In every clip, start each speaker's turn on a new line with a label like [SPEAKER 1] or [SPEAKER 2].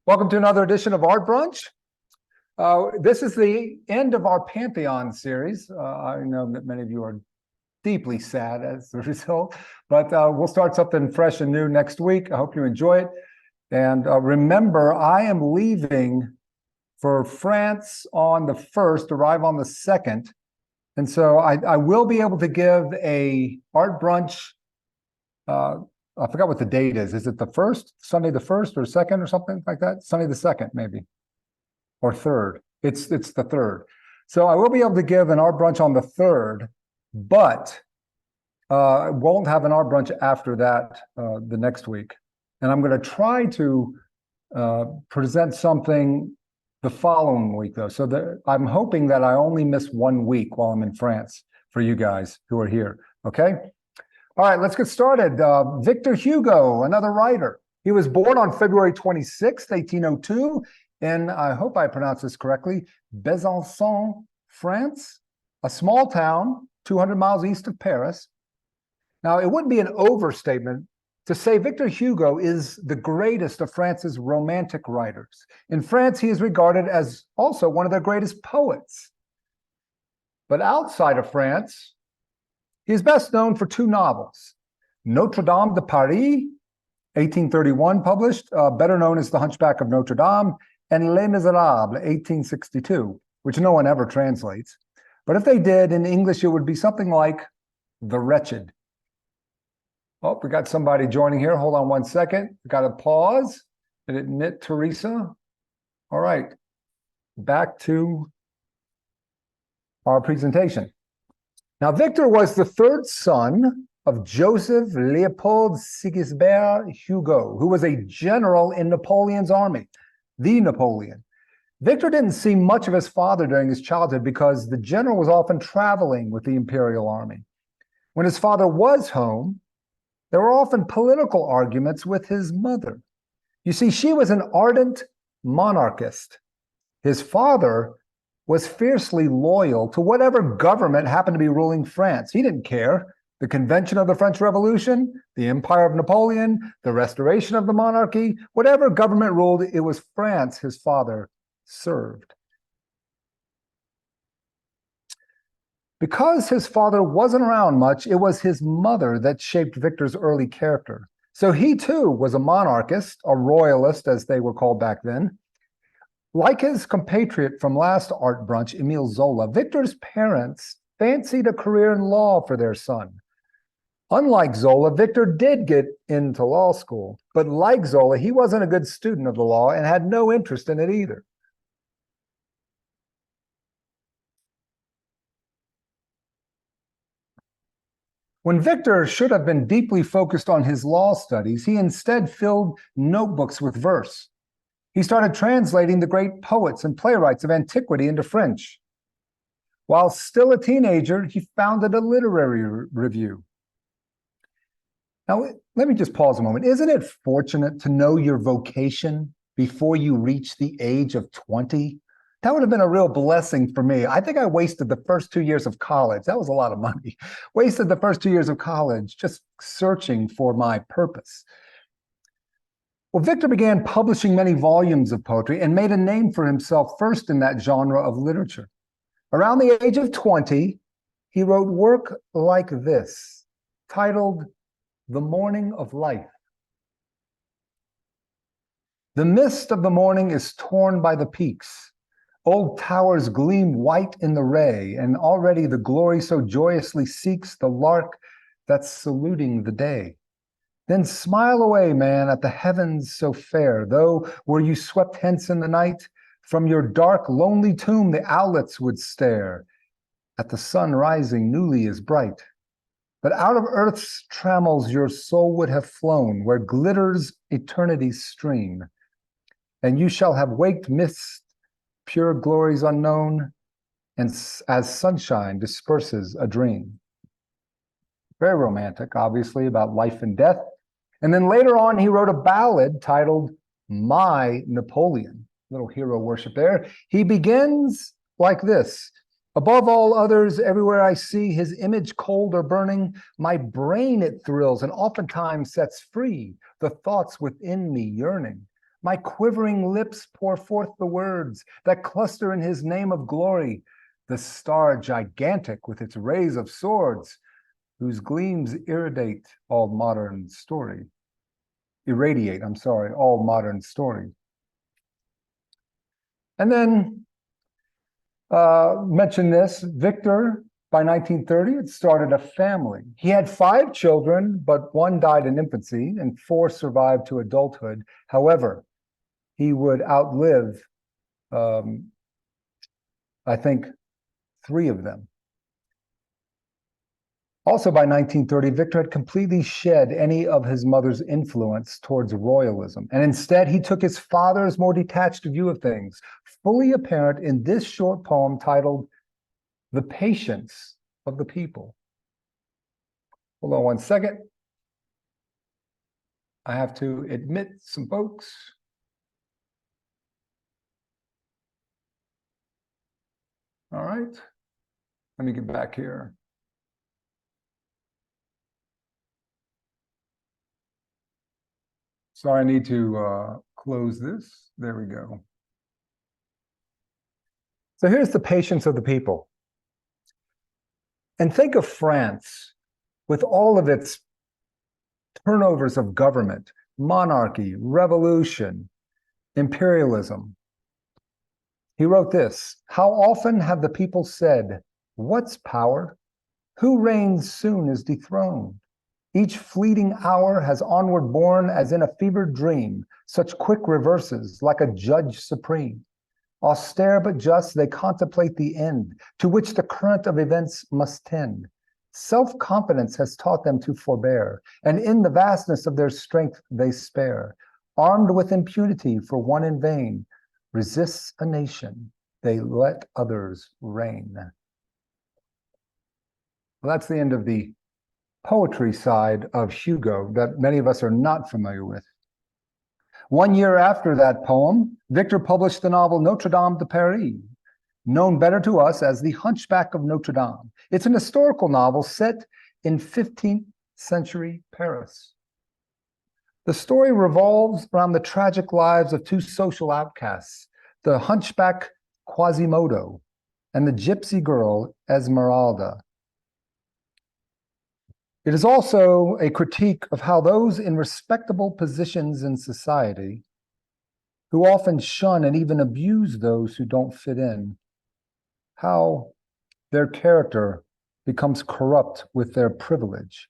[SPEAKER 1] Welcome to another edition of Art Brunch. This is the end of our Pantheon series. I know that many of you are deeply sad as a result, but we'll start something fresh and new next week. I hope you enjoy it. And remember, I am leaving for France on the 1st, arrive on the 2nd. And so I will be able to give a Art Brunch. I forgot what the date is. Is it the 1st, Sunday the 1st or 2nd or something like that? Sunday the 2nd, maybe, or 3rd. It's the 3rd. So I will be able to give an Art Brunch on the 3rd, but won't have an Art Brunch after that the next week. And I'm going to try to present something the following week, though. So I'm hoping that I only miss 1 week while I'm in France for you guys who are here. Okay? All right, let's get started. Victor Hugo, another writer. He was born on February 26th, 1802, in, I hope I pronounce this correctly, Besançon, France, a small town 200 miles east of Paris. Now, it would be an overstatement to say Victor Hugo is the greatest of France's romantic writers. In France, he is regarded as also one of their greatest poets. But outside of France, he is best known for 2 novels, Notre Dame de Paris, 1831 published, better known as The Hunchback of Notre Dame, and Les Miserables, 1862, which no one ever translates. But if they did, in English, it would be something like The Wretched. Oh, we got somebody joining here. Hold on 1 second. We got to pause. Did it knit Teresa? All right. Back to our presentation. Now, Victor was the 3rd son of Joseph Leopold Sigisbert Hugo, who was a general in Napoleon's army, the Napoleon. Victor didn't see much of his father during his childhood because the general was often traveling with the imperial army. When his father was home, there were often political arguments with his mother. You see, she was an ardent monarchist. His father was fiercely loyal to whatever government happened to be ruling France. He didn't care. The convention of the French Revolution, the empire of Napoleon, the restoration of the monarchy, whatever government ruled, it was France his father served. Because his father wasn't around much, it was his mother that shaped Victor's early character. So he too was a monarchist, a royalist as they were called back then. Like his compatriot from last Art Brunch, Émile Zola, Victor's parents fancied a career in law for their son. Unlike Zola, Victor did get into law school, but like Zola, he wasn't a good student of the law and had no interest in it either. When Victor should have been deeply focused on his law studies, he instead filled notebooks with verse. He started translating the great poets and playwrights of antiquity into French. While still a teenager, he founded a literary review. Now, let me just pause a moment. Isn't it fortunate to know your vocation before you reach the age of 20? That would have been a real blessing for me. I think I wasted the first 2 years of college. That was a lot of money. Wasted the first 2 years of college just searching for my purpose. Well, Victor began publishing many volumes of poetry and made a name for himself first in that genre of literature. Around the age of 20, he wrote work like this, titled The Morning of Life. The mist of the morning is torn by the peaks. Old towers gleam white in the ray, and already the glory so joyously seeks the lark that's saluting the day. Then smile away, man, at the heavens so fair, though were you swept hence in the night, from your dark, lonely tomb the owlets would stare at the sun rising newly as bright. But out of earth's trammels your soul would have flown, where glitters eternity's stream, and you shall have waked midst pure glories unknown, and as sunshine disperses a dream. Very romantic, obviously, about life and death. And then later on, he wrote a ballad titled My Napoleon. Little hero worship there. He begins like this. Above all others, everywhere I see his image cold or burning, my brain it thrills and oftentimes sets free the thoughts within me yearning. My quivering lips pour forth the words that cluster in his name of glory, the star gigantic with its rays of swords, whose gleams irradiate all modern story. Irradiate, I'm sorry, all modern story. And then mention this, Victor, by 1930, had started a family. He had 5 children, but 1 died in infancy and 4 survived to adulthood. However, he would outlive, I think, 3 of them. Also by 1930, Victor had completely shed any of his mother's influence towards royalism, and instead he took his father's more detached view of things, fully apparent in this short poem titled The Patience of the People. Hold on one second. I have to admit some folks. All right, let me get back here. Sorry, I need to close this. There we go. So here's the patience of the people. And think of France with all of its turnovers of government, monarchy, revolution, imperialism. He wrote this: how often have the people said, what's power? Who reigns soon is dethroned. Each fleeting hour has onward borne as in a fevered dream, such quick reverses like a judge supreme. Austere but just, they contemplate the end, to which the current of events must tend. Self-confidence has taught them to forbear, and in the vastness of their strength they spare. Armed with impunity for one in vain, resists a nation, they let others reign. Well, that's the end of the poetry side of Hugo that many of us are not familiar with. 1 year after that poem, Victor published the novel Notre Dame de Paris, known better to us as The Hunchback of Notre Dame. It's an historical novel set in 15th century Paris. The story revolves around the tragic lives of 2 social outcasts, the hunchback Quasimodo and the gypsy girl Esmeralda. It is also a critique of how those in respectable positions in society, who often shun and even abuse those who don't fit in, how their character becomes corrupt with their privilege.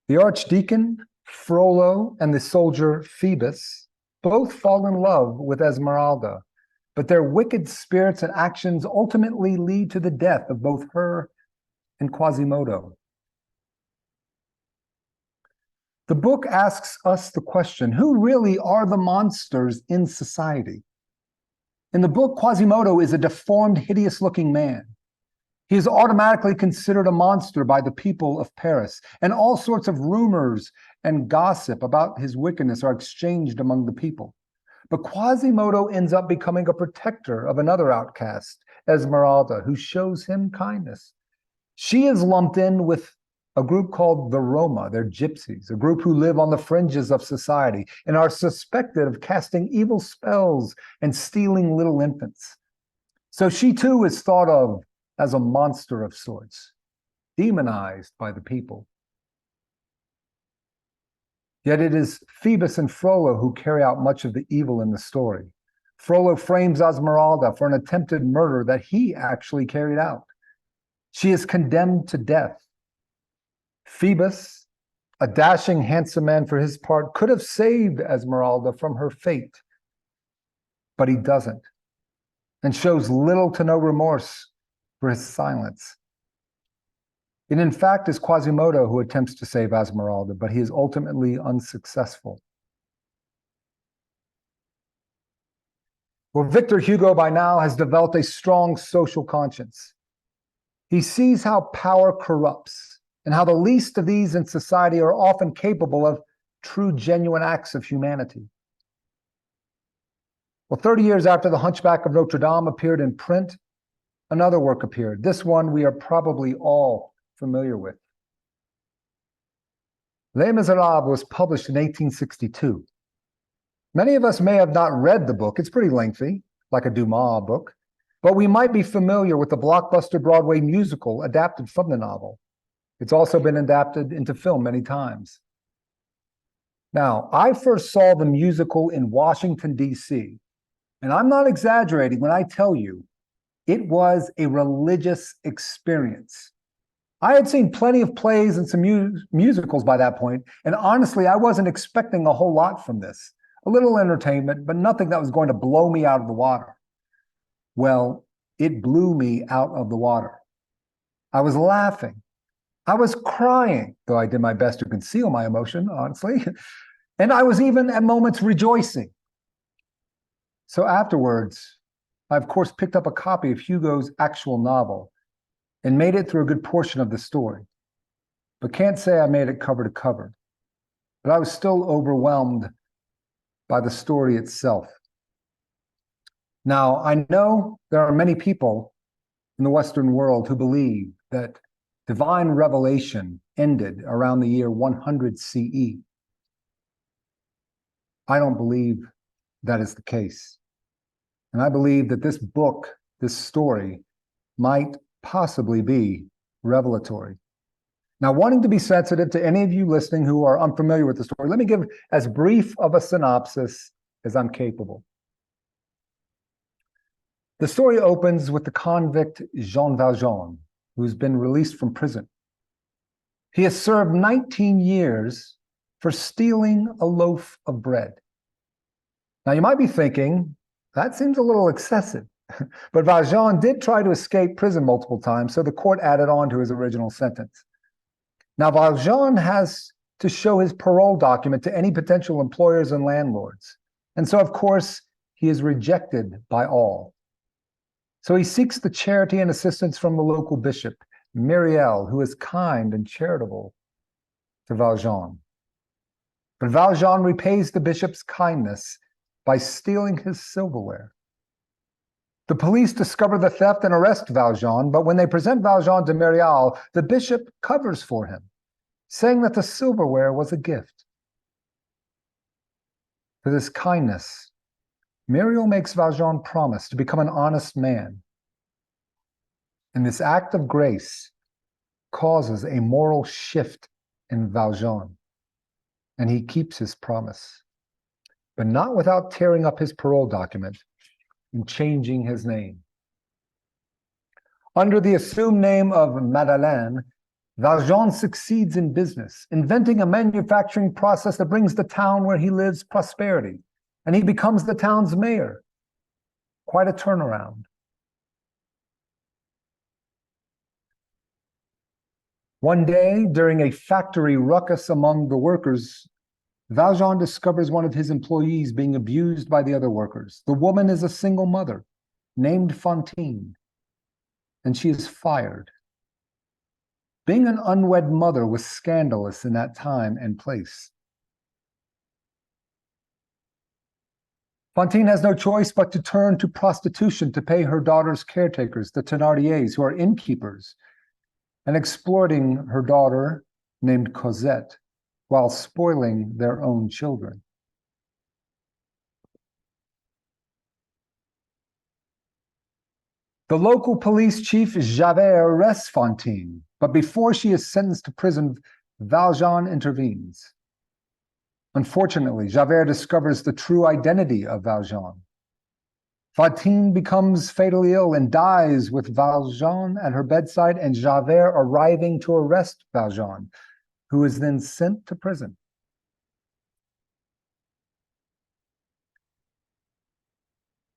[SPEAKER 1] The archdeacon, Frollo, and the soldier Phoebus both fall in love with Esmeralda, but their wicked spirits and actions ultimately lead to the death of both her and Quasimodo. The book asks us the question, who really are the monsters in society? In the book, Quasimodo is a deformed, hideous-looking man. He is automatically considered a monster by the people of Paris, and all sorts of rumors and gossip about his wickedness are exchanged among the people. But Quasimodo ends up becoming a protector of another outcast, Esmeralda, who shows him kindness. She is lumped in with a group called the Roma, they're gypsies, a group who live on the fringes of society and are suspected of casting evil spells and stealing little infants. So she too is thought of as a monster of sorts, demonized by the people. Yet it is Phoebus and Frollo who carry out much of the evil in the story. Frollo frames Esmeralda for an attempted murder that he actually carried out. She is condemned to death. Phoebus, a dashing, handsome man for his part, could have saved Esmeralda from her fate, but he doesn't, and shows little to no remorse for his silence. It in fact is Quasimodo who attempts to save Esmeralda, but he is ultimately unsuccessful. Well, Victor Hugo by now has developed a strong social conscience. He sees how power corrupts and how the least of these in society are often capable of true, genuine acts of humanity. Well, 30 years after The Hunchback of Notre Dame appeared in print, another work appeared. This one we are probably all familiar with. Les Miserables was published in 1862. Many of us may have not read the book. It's pretty lengthy, like a Dumas book, but we might be familiar with the blockbuster Broadway musical adapted from the novel. It's also been adapted into film many times. Now, I first saw the musical in Washington, D.C., and I'm not exaggerating when I tell you it was a religious experience. I had seen plenty of plays and some musicals by that point, and honestly, I wasn't expecting a whole lot from this. A little entertainment, but nothing that was going to blow me out of the water. Well, it blew me out of the water. I was laughing. I was crying, though I did my best to conceal my emotion, honestly. And I was even at moments rejoicing. So afterwards, I of course picked up a copy of Hugo's actual novel and made it through a good portion of the story. But can't say I made it cover to cover. But I was still overwhelmed by the story itself. Now, I know there are many people in the Western world who believe that divine revelation ended around the year 100 CE. I don't believe that is the case. And I believe that this book, this story, might possibly be revelatory. Now, wanting to be sensitive to any of you listening who are unfamiliar with the story, let me give as brief of a synopsis as I'm capable. The story opens with the convict Jean Valjean, who's been released from prison. He has served 19 years for stealing a loaf of bread. Now, you might be thinking, that seems a little excessive. But Valjean did try to escape prison multiple times, so the court added on to his original sentence. Now, Valjean has to show his parole document to any potential employers and landlords. And so, of course, he is rejected by all. So he seeks the charity and assistance from the local bishop, Myriel, who is kind and charitable to Valjean. But Valjean repays the bishop's kindness by stealing his silverware. The police discover the theft and arrest Valjean, but when they present Valjean to Myriel, the bishop covers for him, saying that the silverware was a gift. For this kindness, Myriel makes Valjean promise to become an honest man. And this act of grace causes a moral shift in Valjean, and he keeps his promise, but not without tearing up his parole document and changing his name. Under the assumed name of Madeleine, Valjean succeeds in business, inventing a manufacturing process that brings the town where he lives prosperity, and he becomes the town's mayor. Quite a turnaround. One day, during a factory ruckus among the workers, Valjean discovers one of his employees being abused by the other workers. The woman is a single mother named Fantine, and she is fired. Being an unwed mother was scandalous in that time and place. Fantine has no choice but to turn to prostitution to pay her daughter's caretakers, the Thénardiers, who are innkeepers, and exploiting her daughter, named Cosette, while spoiling their own children. The local police chief, Javert, arrests Fantine, but before she is sentenced to prison, Valjean intervenes. Unfortunately, Javert discovers the true identity of Valjean. Fantine becomes fatally ill and dies with Valjean at her bedside and Javert arriving to arrest Valjean, who is then sent to prison.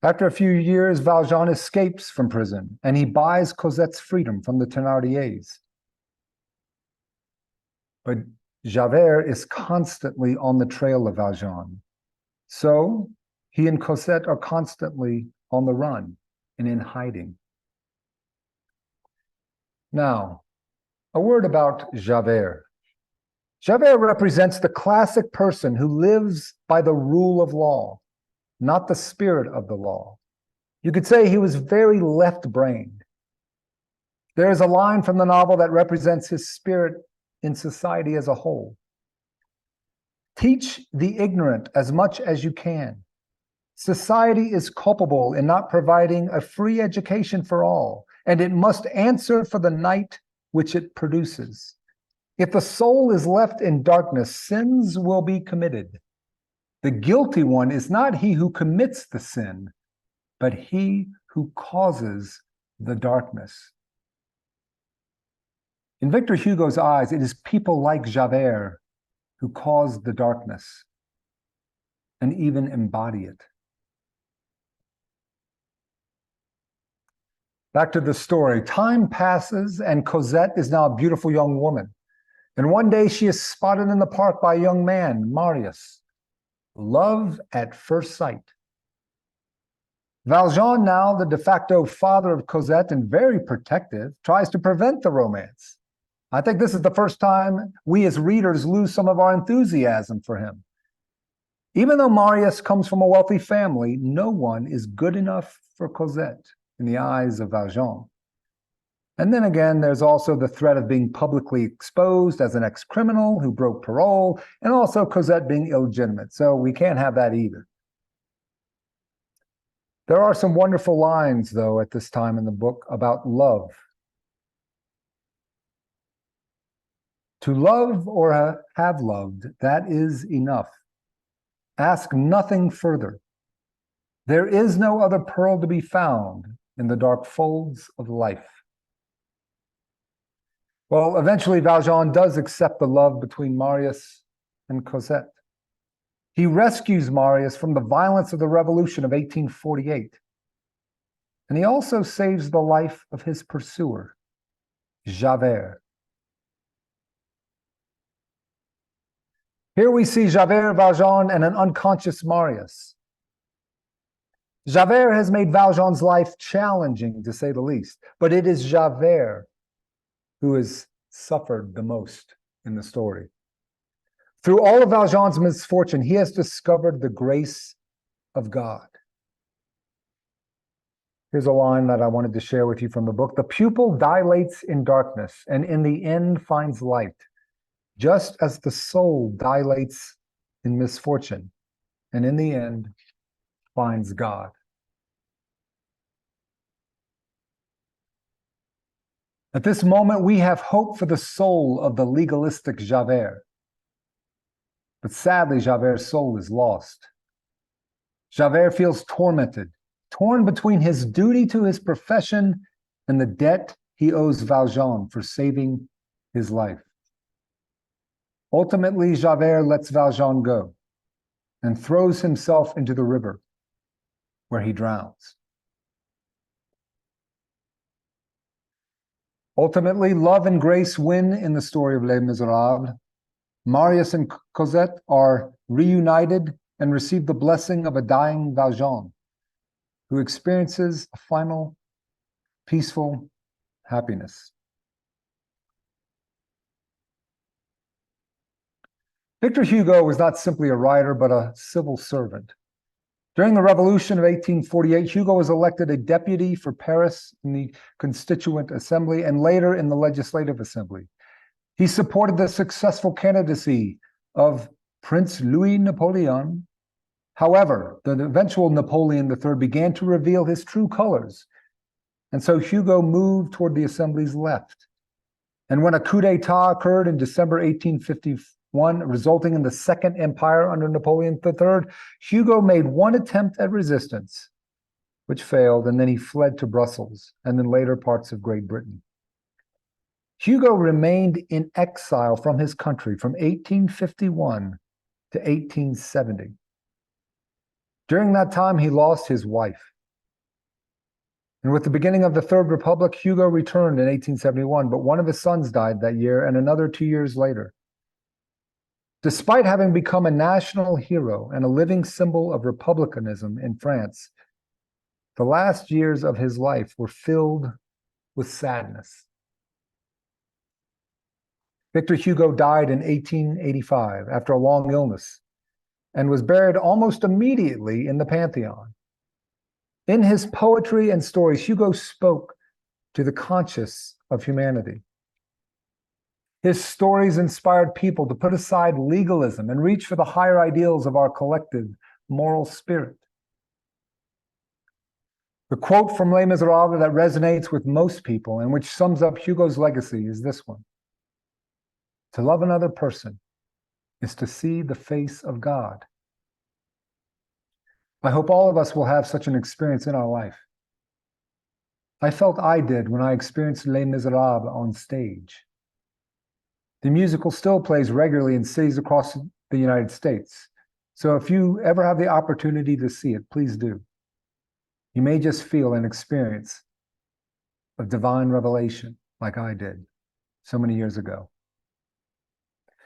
[SPEAKER 1] After a few years, Valjean escapes from prison and he buys Cosette's freedom from the Thénardiers. But Javert is constantly on the trail of Valjean. So he and Cosette are constantly on the run and in hiding. Now, a word about Javert. Javert represents the classic person who lives by the rule of law, not the spirit of the law. You could say he was very left-brained. There is a line from the novel that represents his spirit in society as a whole. Teach the ignorant as much as you can. Society is culpable in not providing a free education for all, and it must answer for the night which it produces. If the soul is left in darkness, sins will be committed. The guilty one is not he who commits the sin, but he who causes the darkness. In Victor Hugo's eyes, it is people like Javert who cause the darkness and even embody it. Back to the story. Time passes and Cosette is now a beautiful young woman. And one day she is spotted in the park by a young man, Marius. Love at first sight. Valjean, now the de facto father of Cosette and very protective, tries to prevent the romance. I think this is the first time we as readers lose some of our enthusiasm for him. Even though Marius comes from a wealthy family, no one is good enough for Cosette in the eyes of Valjean. And then again, there's also the threat of being publicly exposed as an ex-criminal who broke parole, and also Cosette being illegitimate. So we can't have that either. There are some wonderful lines, though, at this time in the book about love. To love or have loved, that is enough. Ask nothing further. There is no other pearl to be found in the dark folds of life. Well, eventually Valjean does accept the love between Marius and Cosette. He rescues Marius from the violence of the Revolution of 1848. And he also saves the life of his pursuer, Javert. Here we see Javert, Valjean, and an unconscious Marius. Javert has made Valjean's life challenging, to say the least, but it is Javert who has suffered the most in the story. Through all of Valjean's misfortune, he has discovered the grace of God. Here's a line that I wanted to share with you from the book. The pupil dilates in darkness and in the end finds light, just as the soul dilates in misfortune and in the end finds God. At this moment, we have hope for the soul of the legalistic Javert. But sadly, Javert's soul is lost. Javert feels tormented, torn between his duty to his profession and the debt he owes Valjean for saving his life. Ultimately, Javert lets Valjean go and throws himself into the river, where he drowns. Ultimately, love and grace win in the story of Les Miserables. Marius and Cosette are reunited and receive the blessing of a dying Valjean, who experiences a final, peaceful happiness. Victor Hugo was not simply a writer, but a civil servant. During the Revolution of 1848, Hugo was elected a deputy for Paris in the Constituent Assembly and later in the Legislative Assembly. He supported the successful candidacy of Prince Louis Napoleon. However, the eventual Napoleon III began to reveal his true colors, and so Hugo moved toward the Assembly's left. And when a coup d'etat occurred in December 1851, resulting in the Second Empire under Napoleon III, Hugo made one attempt at resistance, which failed, and then he fled to Brussels and then later parts of Great Britain. Hugo remained in exile from his country from 1851 to 1870. During that time, he lost his wife. And with the beginning of the Third Republic, Hugo returned in 1871, but one of his sons died that year and another 2 years later. Despite having become a national hero and a living symbol of republicanism in France, the last years of his life were filled with sadness. Victor Hugo died in 1885 after a long illness and was buried almost immediately in the Pantheon. In his poetry and stories, Hugo spoke to the conscience of humanity. His stories inspired people to put aside legalism and reach for the higher ideals of our collective moral spirit. The quote from Les Miserables that resonates with most people and which sums up Hugo's legacy is this one: "To love another person is to see the face of God." I hope all of us will have such an experience in our life. I felt I did when I experienced Les Miserables on stage. The musical still plays regularly in cities across the United States. So if you ever have the opportunity to see it, please do. You may just feel an experience of divine revelation like I did so many years ago.